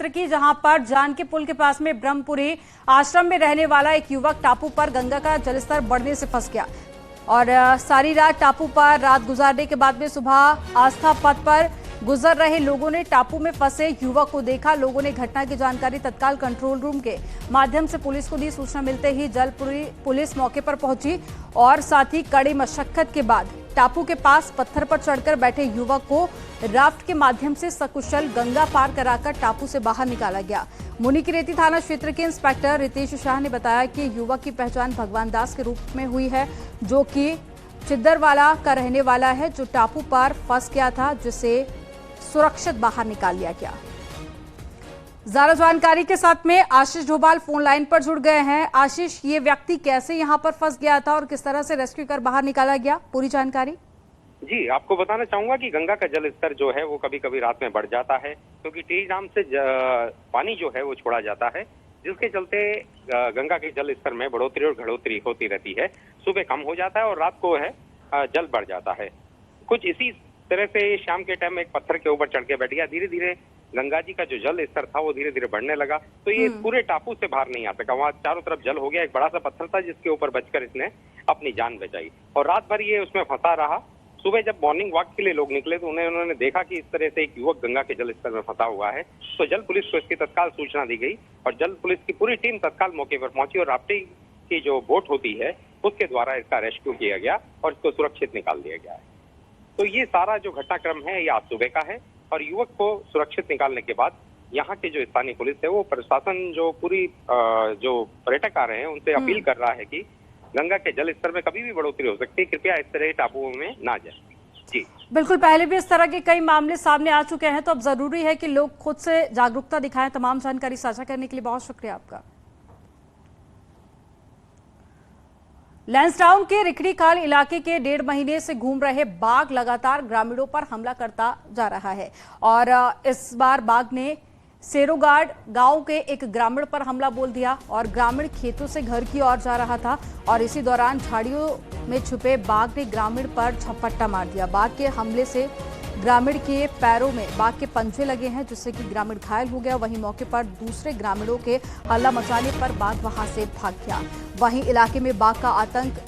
क्षेत्र की, जहां पर जानकी पुल के पास में ब्रह्मपुरी आश्रम में रहने वाला एक युवक टापू पर गंगा का जलस्तर बढ़ने से फंस गया और सारी रात टापू पर रात गुजारने के बाद में सुबह आस्था पथ पर गुजर रहे लोगों ने टापू में फंसे युवक को देखा। लोगों ने घटना की जानकारी तत्काल कंट्रोल रूम के माध्यम से पुलिस को दी। सूचना मिलते ही जलपुरी पुलिस मौके पर पहुंची और साथ ही कड़ी मशक्कत के बाद टापू के पास पत्थर पर चढ़कर बैठे युवक को राफ्ट के माध्यम से सकुशल गंगा पार कराकर टापू से बाहर निकाला गया। मुनिकीरेती थाना क्षेत्र के इंस्पेक्टर रितेश शाह ने बताया कि युवक की पहचान भगवान दास के रूप में हुई है, जो कि चिद्दरवाला का रहने वाला है, जो टापू पर फंस गया था, जिसे सुरक्षित बाहर निकाल लिया गया। ज्यादा जानकारी के साथ में आशीष ढोभाल फोन लाइन पर जुड़ गए हैं। आशीष, ये व्यक्ति कैसे यहाँ पर फंस गया था और किस तरह से रेस्क्यू कर बाहर निकाला गया, पूरी जानकारी? जी, आपको बताना चाहूंगा कि गंगा का जल स्तर जो है वो कभी कभी रात में बढ़ जाता है, क्योंकि टीज नाम से पानी जो है वो छोड़ा जाता है, जिसके चलते गंगा के जल स्तर में बढ़ोतरी और घटोतरी होती रहती है। सुबह कम हो जाता है और रात को है जल बढ़ जाता है। कुछ इसी तरह से शाम के टाइम एक पत्थर के ऊपर चढ़ के बैठ गया। धीरे धीरे गंगा जी का जो जल स्तर था वो धीरे धीरे बढ़ने लगा, तो ये पूरे टापू से बाहर नहीं आ सका। वहाँ चारों तरफ जल हो गया। एक बड़ा सा पत्थर था जिसके ऊपर बचकर इसने अपनी जान बचाई और रात भर ये उसमें फंसा रहा। सुबह जब मॉर्निंग वॉक के लिए लोग निकले तो उन्होंने देखा कि इस तरह से एक युवक गंगा के जल स्तर में फंसा हुआ है, तो जल पुलिस को इसकी तत्काल सूचना दी गई और जल पुलिस की पूरी टीम तत्काल मौके पर पहुंची और राफ्टिंग की जो बोट होती है उसके द्वारा इसका रेस्क्यू किया गया और इसको सुरक्षित निकाल दिया गया है। तो ये सारा जो घटनाक्रम है ये आज सुबह का है और युवक को सुरक्षित निकालने के बाद यहाँ के जो स्थानीय पुलिस है वो प्रशासन जो पूरी जो पर्यटक आ रहे हैं उनसे अपील कर रहा है कि गंगा के जल स्तर में कभी भी बढ़ोतरी हो सकती है, कृपया इस तरह टापुओं में ना जाए। जी बिल्कुल, पहले भी इस तरह के कई मामले सामने आ चुके हैं, तो अब जरूरी है कि लोग खुद से जागरूकता दिखाएं। तमाम जानकारी साझा करने के लिए बहुत शुक्रिया आपका। लैंसडाउन के रिखड़ी खाल इलाके के 1.5 महीने से घूम रहे बाघ लगातार ग्रामीणों पर हमला करता जा रहा है और इस बार बाघ ने सेरोगाड गांव के एक ग्रामीण पर हमला बोल दिया और ग्रामीण खेतों से घर की ओर जा रहा था और इसी दौरान झाड़ियों में छुपे बाघ ने ग्रामीण पर झपट्टा मार दिया। बाघ के हमले से ग्रामीण के पैरों में बाघ के पंजे लगे हैं, जिससे कि ग्रामीण घायल हो गया। वहीं मौके पर दूसरे ग्रामीणों के हल्ला मचाने पर बाघ वहां से भाग गया। वहीं इलाके में बाघ का आतंक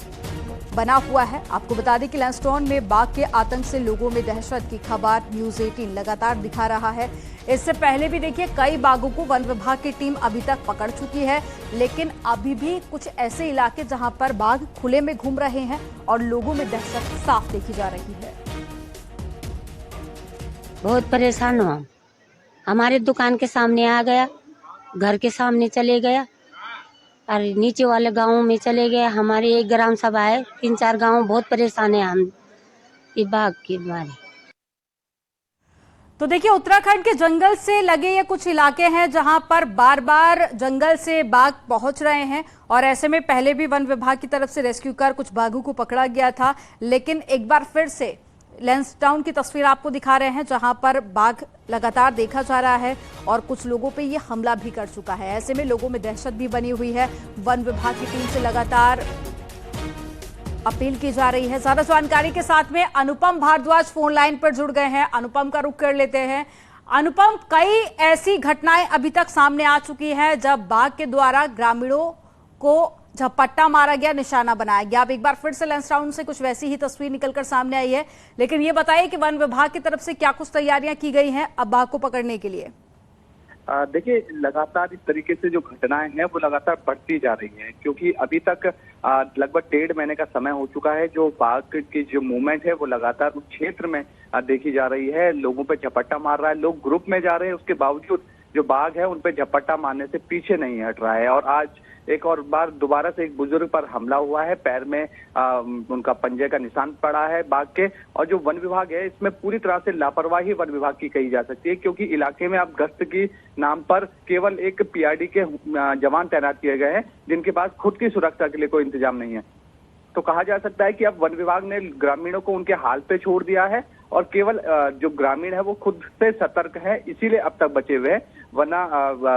बना हुआ है। आपको बता दें कि लैंसडाउन में बाघ के आतंक से लोगों में दहशत की खबर न्यूज़ 18 लगातार दिखा रहा है। इससे पहले भी देखिए कई बाघों को वन विभाग की टीम अभी तक पकड़ चुकी है, लेकिन अभी भी कुछ ऐसे इलाके जहां पर बाघ खुले में घूम रहे हैं और लोगों में दहशत साफ देखी जा रही है। बहुत परेशान हुआ। हमारे दुकान के सामने आ गया, घर के सामने चले गया और नीचे वाले गांवों में चले गए। हमारी एक ग्राम सभा है, 3-4 गांव बहुत परेशान है हम ये बाघ के द्वारा। तो देखिए, उत्तराखंड के जंगल से लगे ये कुछ इलाके हैं जहां पर बार बार जंगल से बाघ पहुंच रहे हैं और ऐसे में पहले भी वन विभाग की तरफ से रेस्क्यू कर कुछ बाघों को पकड़ा गया था, लेकिन एक बार फिर से लैंसडाउन की तस्वीर आपको दिखा रहे हैं जहां पर बाघ लगातार देखा जा रहा है और कुछ लोगों पे ये हमला भी कर चुका है। ऐसे में लोगों में दहशत भी बनी हुई है। वन विभाग की टीम से लगातार अपील की जा रही है। ज्यादा जानकारी के साथ में अनुपम भारद्वाज फोन लाइन पर जुड़ गए हैं। अनुपम का रुख कर लेते हैं। अनुपम, कई ऐसी घटनाएं अभी तक सामने आ चुकी हैं जब बाघ के द्वारा ग्रामीणों को झपट्टा मारा गया, निशाना बनाया गया। अब एक बार फिर से लैंसडाउन से कुछ वैसी ही तस्वीर निकलकर सामने आई है, लेकिन ये बताइए कि वन विभाग की तरफ से क्या कुछ तैयारियां की गई हैं अब बाघ को पकड़ने के लिए? देखिए, लगातार इस तरीके से जो घटनाएं हैं वो लगातार बढ़ती जा रही हैं, क्योंकि अभी तक लगभग 1.5 महीने का समय हो चुका है। जो बाघ की जो मूवमेंट है वो लगातार उस क्षेत्र में देखी जा रही है। लोगों पे झपट्टा मार रहा है, लोग ग्रुप में जा रहे हैं, उसके बावजूद जो बाघ है उन पे झपट्टा मारने से पीछे नहीं हट रहा है। और आज एक और बार दोबारा से एक बुजुर्ग पर हमला हुआ है, पैर में उनका पंजे का निशान पड़ा है बाघ के। और जो वन विभाग है इसमें पूरी तरह से लापरवाही वन विभाग की कही जा सकती है, क्योंकि इलाके में अब गश्त की नाम पर केवल एक पीआरडी के जवान तैनात किए गए हैं, जिनके पास खुद की सुरक्षा के लिए कोई इंतजाम नहीं है। तो कहा जा सकता है कि अब वन विभाग ने ग्रामीणों को उनके हाल पे छोड़ दिया है और केवल जो ग्रामीण है वो खुद से सतर्क है, इसीलिए अब तक बचे हुए हैं। वरना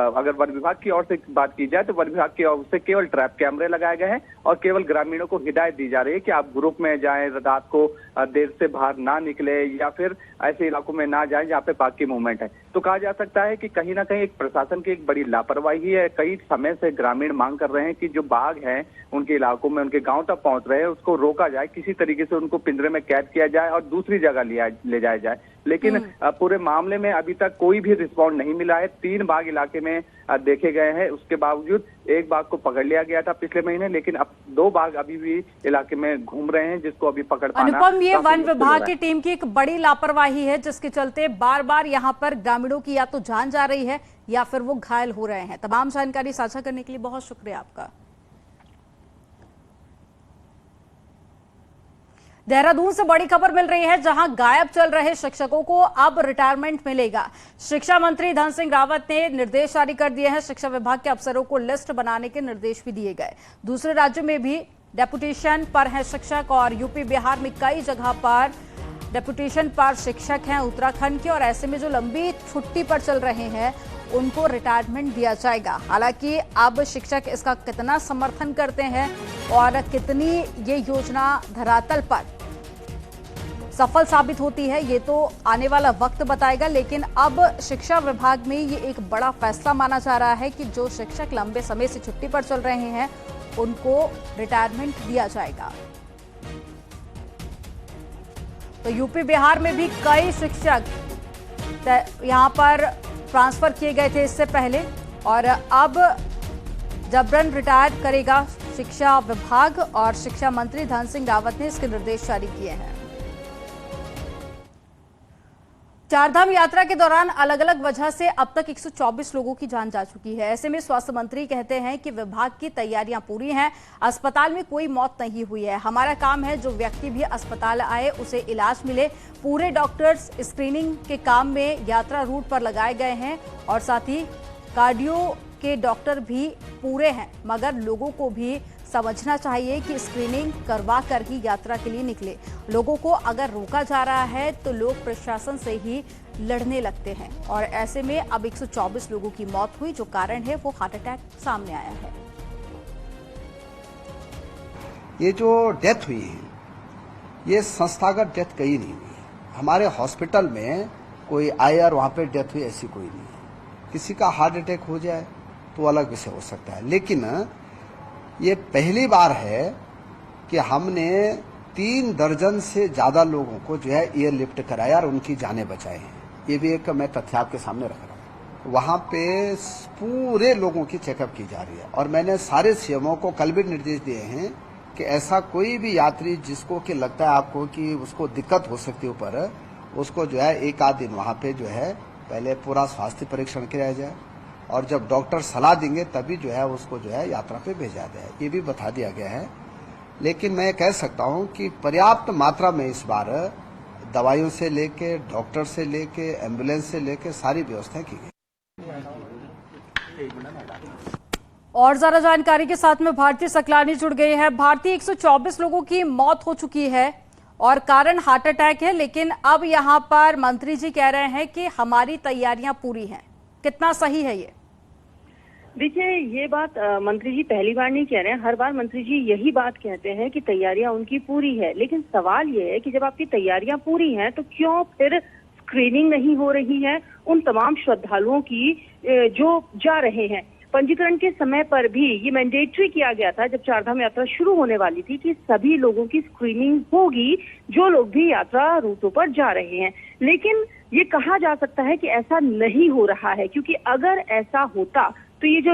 अगर वन विभाग की ओर से बात की जाए तो वन विभाग की ओर से केवल ट्रैप कैमरे लगाए गए हैं और केवल ग्रामीणों को हिदायत दी जा रही है कि आप ग्रुप में जाएं, रात को देर से बाहर ना निकले या फिर ऐसे इलाकों में ना जाएं जहाँ पे बाघ की मूवमेंट है। तो कहा जा सकता है कि कहीं ना कहीं एक प्रशासन की एक बड़ी लापरवाही है। कई समय से ग्रामीण मांग कर रहे हैं कि जो बाघ हैं उनके इलाकों में, उनके गांव तक पहुंच रहे हैं, उसको रोका जाए, किसी तरीके से उनको पिंजरे में कैद किया जाए और दूसरी जगह ले जाया जाए। लेकिन पूरे मामले में अभी तक कोई भी रिस्पॉन्ड नहीं मिला है। 3 बाघ इलाके में देखे गए हैं, उसके बावजूद एक बाघ को पकड़ लिया गया था पिछले महीने, लेकिन अब 2 बाघ अभी भी इलाके में घूम रहे हैं, जिसको अभी पकड़ पाना। अनुपम, ये वन विभाग की टीम की एक बड़ी लापरवाही है, जिसके चलते बार बार यहाँ पर ग्रामीणों की या तो जान जा रही है या फिर वो घायल हो रहे हैं। तमाम जानकारी साझा करने के लिए बहुत शुक्रिया आपका। देहरादून से बड़ी खबर मिल रही है, जहां गायब चल रहे शिक्षकों को अब रिटायरमेंट मिलेगा। शिक्षा मंत्री धन सिंह रावत ने निर्देश जारी कर दिए हैं। शिक्षा विभाग के अफसरों को लिस्ट बनाने के निर्देश भी दिए गए। दूसरे राज्यों में भी डेपुटेशन पर हैं शिक्षक और यूपी बिहार में कई जगह पर डेपुटेशन पर शिक्षक हैं उत्तराखंड के, और ऐसे में जो लंबी छुट्टी पर चल रहे हैं उनको रिटायरमेंट दिया जाएगा। हालांकि अब शिक्षक इसका कितना समर्थन करते हैं और कितनी ये योजना धरातल पर सफल साबित होती है, ये तो आने वाला वक्त बताएगा। लेकिन अब शिक्षा विभाग में ये एक बड़ा फैसला माना जा रहा है कि जो शिक्षक लंबे समय से छुट्टी पर चल रहे हैं उनको रिटायरमेंट दिया जाएगा। तो यूपी बिहार में भी कई शिक्षक यहां पर ट्रांसफर किए गए थे इससे पहले, और अब जबरन रिटायर करेगा शिक्षा विभाग, और शिक्षा मंत्री धन सिंह रावत ने इसके निर्देश जारी किए हैं। चारधाम यात्रा के दौरान अलग अलग वजह से अब तक 124 लोगों की जान जा चुकी है। ऐसे में स्वास्थ्य मंत्री कहते हैं कि विभाग की तैयारियां पूरी हैं, अस्पताल में कोई मौत नहीं हुई है। हमारा काम है जो व्यक्ति भी अस्पताल आए उसे इलाज मिले। पूरे डॉक्टर्स स्क्रीनिंग के काम में यात्रा रूट पर लगाए गए हैं, और साथ ही कार्डियो के डॉक्टर भी पूरे हैं। मगर लोगों को भी समझना चाहिए कि स्क्रीनिंग करवा कर ही यात्रा के लिए निकले। लोगों को अगर रोका जा रहा है तो लोग प्रशासन से ही लड़ने लगते हैं, और ऐसे में अब 124 लोगों की मौत हुई। जो कारण है वो हार्ट अटैक सामने आया है। ये जो डेथ हुई है ये संस्थागत डेथ कहीं नहीं हुई है। हमारे हॉस्पिटल में कोई आया और वहां पे डेथ हुई ऐसी कोई नहीं है। किसी का हार्ट अटैक हो जाए तो अलग विषय हो सकता है, लेकिन ये पहली बार है कि हमने 3 दर्जन से ज्यादा लोगों को जो है एयरलिफ्ट कराया और उनकी जानें बचाए हैं। ये भी एक मैं तथ्य आपके सामने रख रहा हूँ। वहां पे पूरे लोगों की चेकअप की जा रही है, और मैंने सारे सीएमओ को कल भी निर्देश दिए हैं कि ऐसा कोई भी यात्री जिसको कि लगता है आपको कि उसको दिक्कत हो सकती है ऊपर, उसको जो है 1 आध दिन वहां पे जो है पहले पूरा स्वास्थ्य परीक्षण किया जाए, और जब डॉक्टर सलाह देंगे तभी जो है उसको जो है यात्रा पे भेजा जाए, ये भी बता दिया गया है। लेकिन मैं कह सकता हूं कि पर्याप्त मात्रा में इस बार दवाइयों से लेके, डॉक्टर से लेके, एम्बुलेंस से लेके सारी व्यवस्थाएं की गई। और ज्यादा जानकारी के साथ में भारती सकलानी जुड़ गई है। भारती, 124 लोगों की मौत हो चुकी है और कारण हार्ट अटैक है, लेकिन अब यहां पर मंत्री जी कह रहे हैं कि हमारी तैयारियां पूरी हैं। कितना सही है ये? देखिए, ये बात मंत्री जी पहली बार नहीं कह रहे हैं। हर बार मंत्री जी यही बात कहते हैं कि तैयारियां उनकी पूरी है। लेकिन सवाल ये है कि जब आपकी तैयारियां पूरी हैं तो क्यों फिर स्क्रीनिंग नहीं हो रही है उन तमाम श्रद्धालुओं की जो जा रहे हैं। पंजीकरण के समय पर भी ये मैंडेटरी किया गया था जब चारधाम यात्रा शुरू होने वाली थी कि सभी लोगों की स्क्रीनिंग होगी जो लोग भी यात्रा रूटों पर जा रहे हैं। लेकिन ये कहा जा सकता है कि ऐसा नहीं हो रहा है, क्योंकि अगर ऐसा होता तो ये जो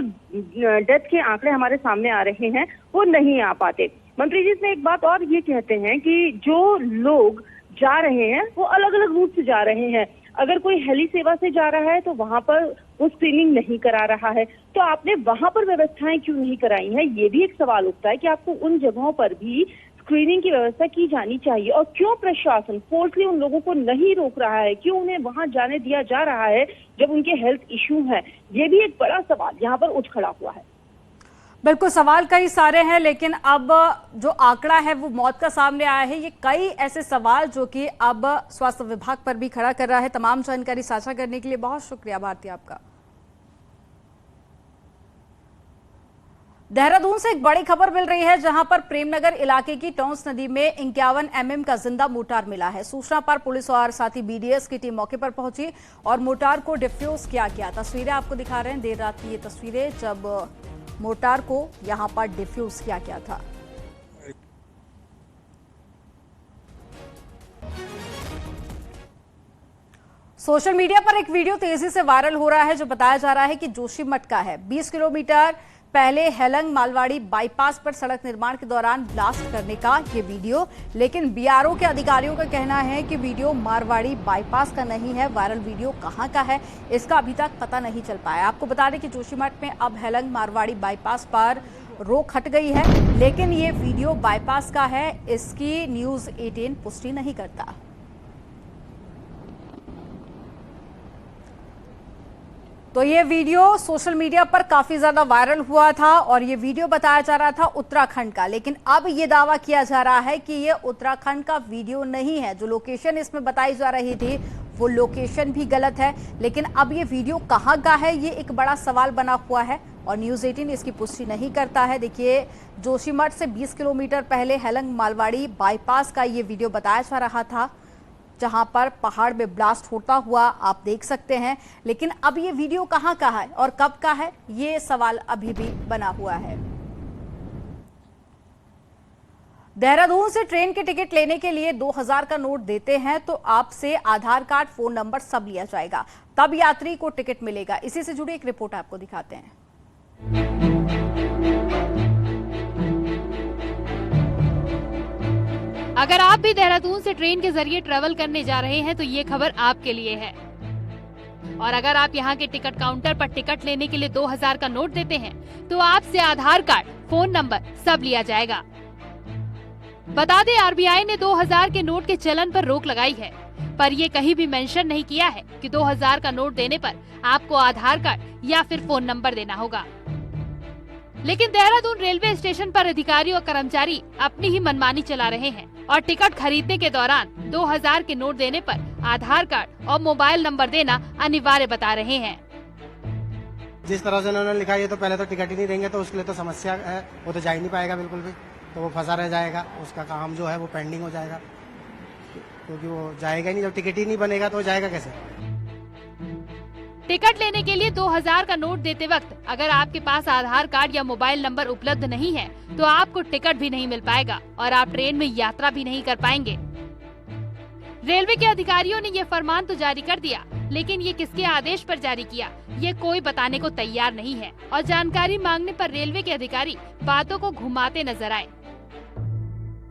डेथ के आंकड़े हमारे सामने आ रहे हैं वो नहीं आ पाते। मंत्री जी ने एक बात और ये कहते हैं कि जो लोग जा रहे हैं वो अलग अलग रूट से जा रहे हैं। अगर कोई हेली सेवा से जा रहा है तो वहां पर वो स्क्रीनिंग नहीं करा रहा है, तो आपने वहां पर व्यवस्थाएं क्यों नहीं कराई हैं? ये भी एक सवाल उठता है कि आपको उन जगहों पर भी स्क्रीनिंग की व्यवस्था की जानी चाहिए, और क्यों प्रशासन फोर्सली उन लोगों को नहीं रोक रहा है, क्यों उन्हें वहां जाने दिया जा रहा है जब उनके हेल्थ इश्यू है? ये भी एक बड़ा सवाल यहाँ पर उठ खड़ा हुआ है। बिल्कुल, सवाल कई सारे हैं, लेकिन अब जो आंकड़ा है वो मौत का सामने आया है। ये कई ऐसे सवाल जो कि अब स्वास्थ्य विभाग पर भी खड़ा कर रहा है। तमाम जानकारी साझा करने के लिए बहुत शुक्रिया भारती आपका। देहरादून से एक बड़ी खबर मिल रही है, जहां पर प्रेमनगर इलाके की टोंस नदी में 51 mm का जिंदा मोर्टार मिला है। सूचना पर पुलिस और साथ ही बीडीएस की टीम मौके पर पहुंची और मोर्टार को डिफ्यूज किया गया। तस्वीरें आपको दिखा रहे हैं, देर रात की ये तस्वीरें जब मोर्टार को यहां पर डिफ्यूज किया गया था। सोशल मीडिया पर एक वीडियो तेजी से वायरल हो रहा है, जो बताया जा रहा है कि जोशीमठ का है। 20 किलोमीटर पहले हेलंग मालवाड़ी बाईपास पर सड़क निर्माण के दौरान ब्लास्ट करने का ये वीडियो, लेकिन बीआरओ के अधिकारियों का कहना है कि वीडियो मारवाड़ी बाईपास का नहीं है। वायरल वीडियो कहां का है, इसका अभी तक पता नहीं चल पाया। आपको बता दें कि जोशीमठ में अब हेलंग मारवाड़ी बाईपास पर रोक हट गई है, लेकिन ये वीडियो बाईपास का है, इसकी न्यूज 18 पुष्टि नहीं करता। तो ये वीडियो सोशल मीडिया पर काफी ज्यादा वायरल हुआ था और ये वीडियो बताया जा रहा था उत्तराखंड का, लेकिन अब ये दावा किया जा रहा है कि ये उत्तराखंड का वीडियो नहीं है। जो लोकेशन इसमें बताई जा रही थी वो लोकेशन भी गलत है, लेकिन अब ये वीडियो कहां का है, ये एक बड़ा सवाल बना हुआ है और न्यूज 18 इसकी पुष्टि नहीं करता है। देखिए, जोशीमठ से 20 किलोमीटर पहले हेलंग मालवाड़ी बाईपास का ये वीडियो बताया जा रहा था, जहां पर पहाड़ में ब्लास्ट होता हुआ आप देख सकते हैं, लेकिन अब ये वीडियो कहां का है और कब का है, ये सवाल अभी भी बना हुआ है। देहरादून से ट्रेन की टिकट लेने के लिए 2000 का नोट देते हैं तो आपसे आधार कार्ड, फोन नंबर सब लिया जाएगा, तब यात्री को टिकट मिलेगा। इसी से जुड़ी एक रिपोर्ट आपको दिखाते हैं। अगर आप भी देहरादून से ट्रेन के जरिए ट्रेवल करने जा रहे हैं तो ये खबर आपके लिए है। और अगर आप यहाँ के टिकट काउंटर पर टिकट लेने के लिए 2000 का नोट देते हैं तो आपसे आधार कार्ड, फोन नंबर सब लिया जाएगा। बता दें, आरबीआई ने 2000 के नोट के चलन पर रोक लगाई है, पर ये कहीं भी मेंशन नहीं किया है कि 2000 का नोट देने पर आपको आधार कार्ड या फिर फोन नंबर देना होगा। लेकिन देहरादून रेलवे स्टेशन पर अधिकारी और कर्मचारी अपनी ही मनमानी चला रहे हैं और टिकट खरीदने के दौरान 2000 के नोट देने पर आधार कार्ड और मोबाइल नंबर देना अनिवार्य बता रहे हैं। जिस तरह से उन्होंने लिखा है तो पहले तो टिकट ही नहीं देंगे तो उसके लिए तो समस्या है, वो तो जा ही नहीं पाएगा बिल्कुल भी, तो वो फंसा रह जाएगा, उसका काम जो है वो पेंडिंग हो जाएगा, क्योंकि वो जाएगा ही नहीं। जब टिकट ही नहीं बनेगा तो जाएगा कैसे। टिकट लेने के लिए 2000 का नोट देते वक्त अगर आपके पास आधार कार्ड या मोबाइल नंबर उपलब्ध नहीं है तो आपको टिकट भी नहीं मिल पाएगा और आप ट्रेन में यात्रा भी नहीं कर पाएंगे। रेलवे के अधिकारियों ने ये फरमान तो जारी कर दिया, लेकिन ये किसके आदेश पर जारी किया ये कोई बताने को तैयार नहीं है और जानकारी मांगने पर रेलवे के अधिकारी बातों को घुमाते नजर आए।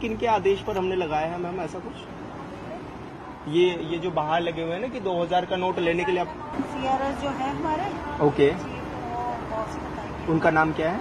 किनके आदेश पर हमने लगाया है मैम ऐसा कुछ? ये जो बाहर लगे हुए हैं ना कि 2000 का नोट लेने के लिए आप सीआरएस जो है हमारे, ओके, वो बॉस बताइए। उनका नाम क्या है?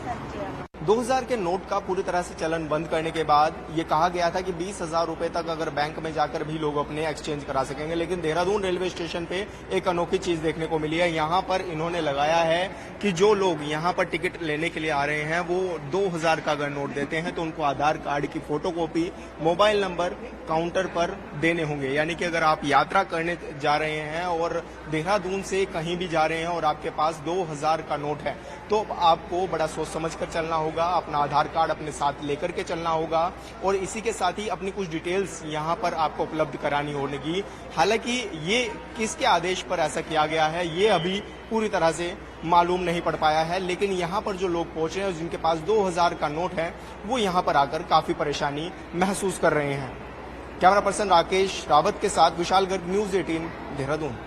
संजय। 2000 के नोट का पूरी तरह से चलन बंद करने के बाद ये कहा गया था कि 20,000 रुपए तक अगर बैंक में जाकर भी लोग अपने एक्सचेंज करा सकेंगे, लेकिन देहरादून रेलवे स्टेशन पे एक अनोखी चीज देखने को मिली है। यहाँ पर इन्होंने लगाया है कि जो लोग यहाँ पर टिकट लेने के लिए आ रहे हैं वो 2000 का अगर नोट देते हैं तो उनको आधार कार्ड की फोटोकॉपी, मोबाइल नंबर काउंटर पर देने होंगे। यानी कि अगर आप यात्रा करने जा रहे हैं और देहरादून से कहीं भी जा रहे हैं और आपके पास 2000 का नोट है तो आपको बड़ा सोच समझ कर चलना होगा, अपना आधार कार्ड अपने साथ लेकर के चलना होगा और इसी के साथ ही अपनी कुछ डिटेल्स यहाँ पर आपको उपलब्ध करानी होगी। हालांकि ये किसके आदेश पर ऐसा किया गया है ये अभी पूरी तरह से मालूम नहीं पड़ पाया है, लेकिन यहाँ पर जो लोग पहुंचे हैं और जिनके पास 2000 का नोट है वो यहाँ पर आकर काफी परेशानी महसूस कर रहे हैं। कैमरा पर्सन राकेश रावत के साथ विशाल गर्ग, न्यूज 18 देहरादून।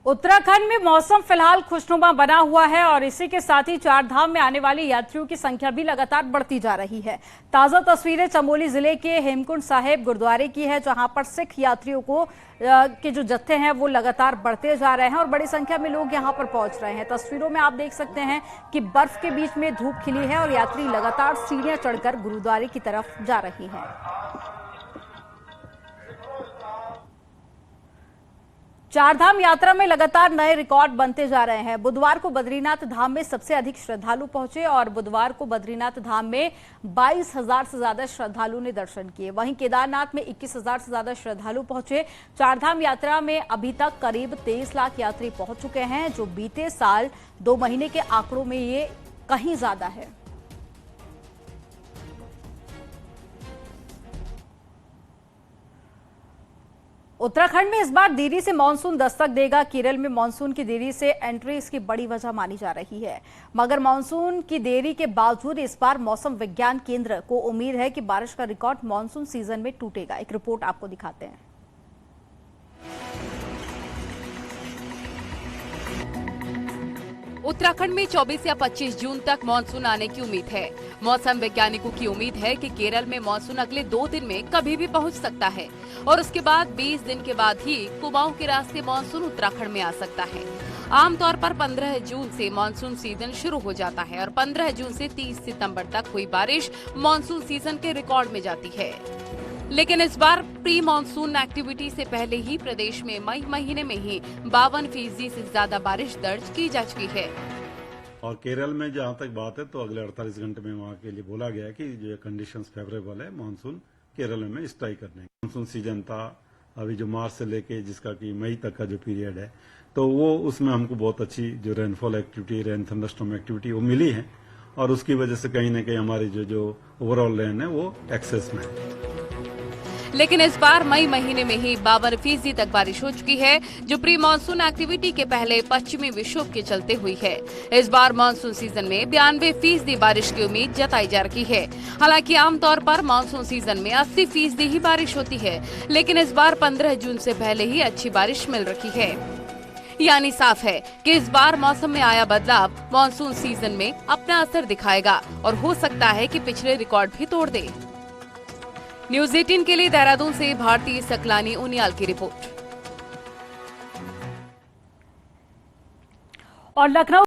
उत्तराखंड में मौसम फिलहाल खुशनुमा बना हुआ है और इसी के साथ ही चार धाम में आने वाले यात्रियों की संख्या भी लगातार बढ़ती जा रही है। ताजा तस्वीरें चमोली जिले के हेमकुंड साहिब गुरुद्वारे की है, जहां पर सिख यात्रियों को के जो जत्थे हैं वो लगातार बढ़ते जा रहे हैं और बड़ी संख्या में लोग यहां पर पहुंच रहे हैं। तस्वीरों में आप देख सकते हैं कि बर्फ के बीच में धूप खिली है और यात्री लगातार सीढ़ियां चढ़कर गुरुद्वारे की तरफ जा रही हैं। चारधाम यात्रा में लगातार नए रिकॉर्ड बनते जा रहे हैं। बुधवार को बद्रीनाथ धाम में सबसे अधिक श्रद्धालु पहुंचे और बुधवार को बद्रीनाथ धाम में 22,000 से ज्यादा श्रद्धालुओं ने दर्शन किए। वहीं केदारनाथ में 21,000 से ज्यादा श्रद्धालु पहुंचे। चारधाम यात्रा में अभी तक करीब 23 लाख यात्री पहुंच चुके हैं, जो बीते साल 2 महीने के आंकड़ों में ये कहीं ज्यादा है। उत्तराखंड में इस बार देरी से मानसून दस्तक देगा। केरल में मानसून की देरी से एंट्री इसकी बड़ी वजह मानी जा रही है, मगर मानसून की देरी के बावजूद इस बार मौसम विज्ञान केंद्र को उम्मीद है कि बारिश का रिकॉर्ड मानसून सीजन में टूटेगा। एक रिपोर्ट आपको दिखाते हैं। उत्तराखंड में 24 या 25 जून तक मानसून आने की उम्मीद है। मौसम वैज्ञानिकों की उम्मीद है कि केरल में मानसून अगले 2 दिन में कभी भी पहुंच सकता है और उसके बाद 20 दिन के बाद ही कुमाऊं के रास्ते मानसून उत्तराखंड में आ सकता है। आमतौर पर 15 जून से मानसून सीजन शुरू हो जाता है और 15 जून से 30 सितंबर तक हुई बारिश मानसून सीजन के रिकॉर्ड में जाती है। लेकिन इस बार प्री मानसून एक्टिविटी से पहले ही प्रदेश में मई महीने में ही 52% से ज्यादा बारिश दर्ज की जा चुकी है। और केरल में जहां तक बात है तो अगले 48 घंटे में वहां के लिए बोला गया है कि जो कंडीशंस फेवरेबल है मानसून केरल में स्ट्राइक करने। मानसून सीजन था अभी जो मार्च से लेके जिसका कि मई तक का जो पीरियड है, तो वो उसमें हमको बहुत अच्छी जो rainfall activity, rain thunderstorm activity वो मिली है और उसकी वजह से कहीं न कहीं हमारी जो ओवरऑल रेन है वो एक्सेस में है। लेकिन इस बार मई महीने में ही 52% तक बारिश हो चुकी है, जो प्री मानसून एक्टिविटी के पहले पश्चिमी विक्षोभ के चलते हुई है। इस बार मानसून सीजन में 92% बारिश की उम्मीद जताई जा रही है। हालांकि आमतौर पर मानसून सीजन में 80% ही बारिश होती है, लेकिन इस बार 15 जून से पहले ही अच्छी बारिश मिल रही है। यानी साफ है कि इस बार मौसम में आया बदलाव मानसून सीजन में अपना असर दिखाएगा और हो सकता है कि पिछले रिकॉर्ड भी तोड़ दे। न्यूज़ 18 के लिए देहरादून से भारती सकलानी उनियाल की रिपोर्ट। और लखनऊ